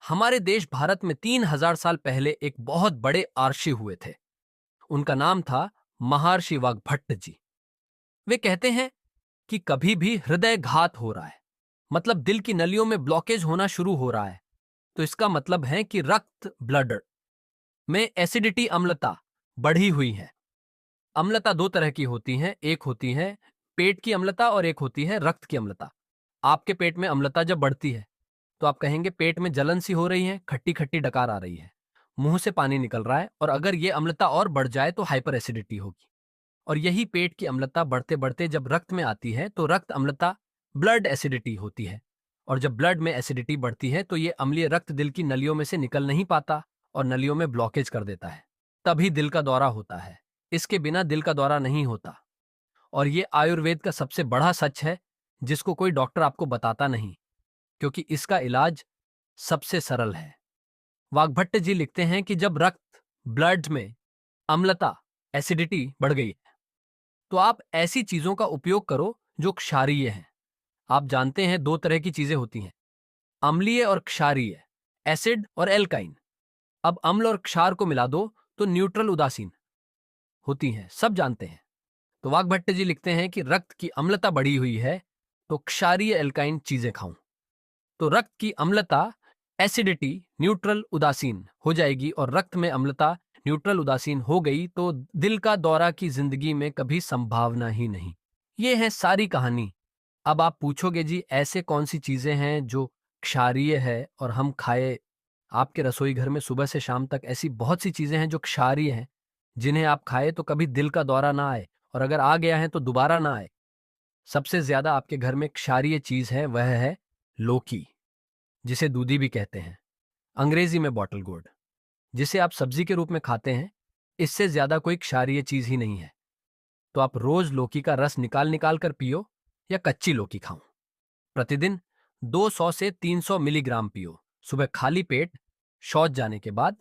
हमारे देश भारत में 3000 साल पहले एक बहुत बड़े आर्षि हुए थे। उनका नाम था महर्षि वाग्भट्ट जी। वे कहते हैं कि कभी भी हृदय घात हो रहा है, मतलब दिल की नलियों में ब्लॉकेज होना शुरू हो रहा है, तो इसका मतलब है कि रक्त ब्लड में एसिडिटी अम्लता बढ़ी हुई है। अम्लता दो तरह की होती है, एक होती है पेट की अम्लता और एक होती है रक्त की अम्लता। आपके पेट में अम्लता जब बढ़ती है तो आप कहेंगे पेट में जलन सी हो रही है, खट्टी खट्टी डकार आ रही है, मुंह से पानी निकल रहा है, और अगर ये अम्लता और बढ़ जाए तो हाइपर एसिडिटी होगी। और यही पेट की अम्लता बढ़ते बढ़ते जब रक्त में आती है तो रक्त अम्लता ब्लड एसिडिटी होती है। और जब ब्लड में एसिडिटी बढ़ती है तो ये अम्लीय रक्त दिल की नलियों में से निकल नहीं पाता और नलियों में ब्लॉकेज कर देता है। तभी दिल का दौरा होता है। इसके बिना दिल का दौरा नहीं होता। और ये आयुर्वेद का सबसे बड़ा सच है, जिसको कोई डॉक्टर आपको बताता नहीं, क्योंकि इसका इलाज सबसे सरल है। वाग्भट्ट जी लिखते हैं कि जब रक्त ब्लड में अम्लता एसिडिटी बढ़ गई है तो आप ऐसी चीजों का उपयोग करो जो क्षारीय हैं। आप जानते हैं दो तरह की चीजें होती हैं, अम्लीय और क्षारीय, एसिड और एल्काइन। अब अम्ल और क्षार को मिला दो तो न्यूट्रल उदासीन होती हैं, सब जानते हैं। तो वाग्भट्ट जी लिखते हैं कि रक्त की अम्लता बढ़ी हुई है तो क्षारीय एल्काइन चीजें खाऊं। तो रक्त की अम्लता एसिडिटी न्यूट्रल उदासीन हो जाएगी, और रक्त में अम्लता न्यूट्रल उदासीन हो गई तो दिल का दौरा की जिंदगी में कभी संभावना ही नहीं। ये है सारी कहानी। अब आप पूछोगे जी ऐसे कौन सी चीजें हैं जो क्षारीय है और हम खाए। आपके रसोई घर में सुबह से शाम तक ऐसी बहुत सी चीजें हैं जो क्षारीय हैं, जिन्हें आप खाए तो कभी दिल का दौरा ना आए, और अगर आ गया है तो दोबारा ना आए। सबसे ज्यादा आपके घर में क्षारीय चीज है, वह है लौकी, जिसे दूधी भी कहते हैं, अंग्रेजी में बॉटल गोर्ड, जिसे आप सब्जी के रूप में खाते हैं। इससे ज्यादा कोई क्षारीय चीज ही नहीं है। तो आप रोज लौकी का रस निकाल निकाल कर पियो या कच्ची लौकी खाओ। प्रतिदिन 200 से 300 मिलीग्राम पियो। सुबह खाली पेट शौच जाने के बाद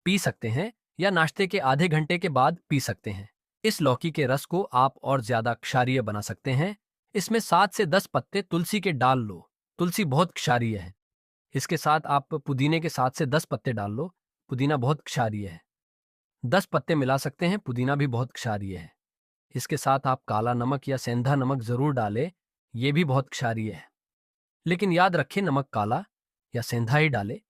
पी सकते हैं या नाश्ते के आधे घंटे के बाद पी सकते हैं। इस लौकी के रस को आप और ज्यादा क्षारीय बना सकते हैं। इसमें 7 से 10 पत्ते तुलसी के डाल लो। तुलसी बहुत क्षारीय है। इसके साथ आप पुदीने के 7 से 10 पत्ते डाल लो। पुदीना बहुत क्षारीय है। 10 पत्ते मिला सकते हैं, पुदीना भी बहुत क्षारीय है। इसके साथ आप काला नमक या सेंधा नमक जरूर डालें, यह भी बहुत क्षारीय है। लेकिन याद रखें, नमक काला या सेंधा ही डाले,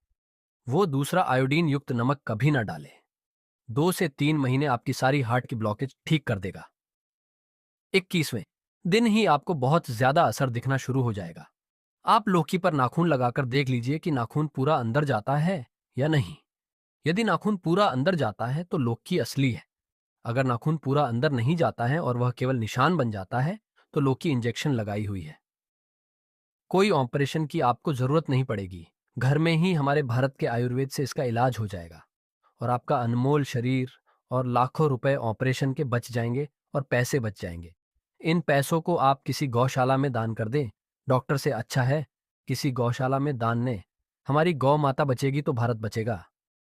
वो दूसरा आयोडीन युक्त नमक कभी ना डाले। 2 से 3 महीने आपकी सारी हार्ट की ब्लॉकेज ठीक कर देगा। 21वें दिन ही आपको बहुत ज्यादा असर दिखना शुरू हो जाएगा। आप लौकी पर नाखून लगाकर देख लीजिए कि नाखून पूरा अंदर जाता है या नहीं। यदि नाखून पूरा अंदर जाता है तो लौकी असली है। अगर नाखून पूरा अंदर नहीं जाता है और वह केवल निशान बन जाता है तो लौकी इंजेक्शन लगाई हुई है। कोई ऑपरेशन की आपको जरूरत नहीं पड़ेगी। घर में ही हमारे भारत के आयुर्वेद से इसका इलाज हो जाएगा, और आपका अनमोल शरीर और लाखों रुपए ऑपरेशन के बच जाएंगे और पैसे बच जाएंगे। इन पैसों को आप किसी गौशाला में दान कर दें। डॉक्टर से अच्छा है किसी गौशाला में दान ने। हमारी गौ माता बचेगी तो भारत बचेगा।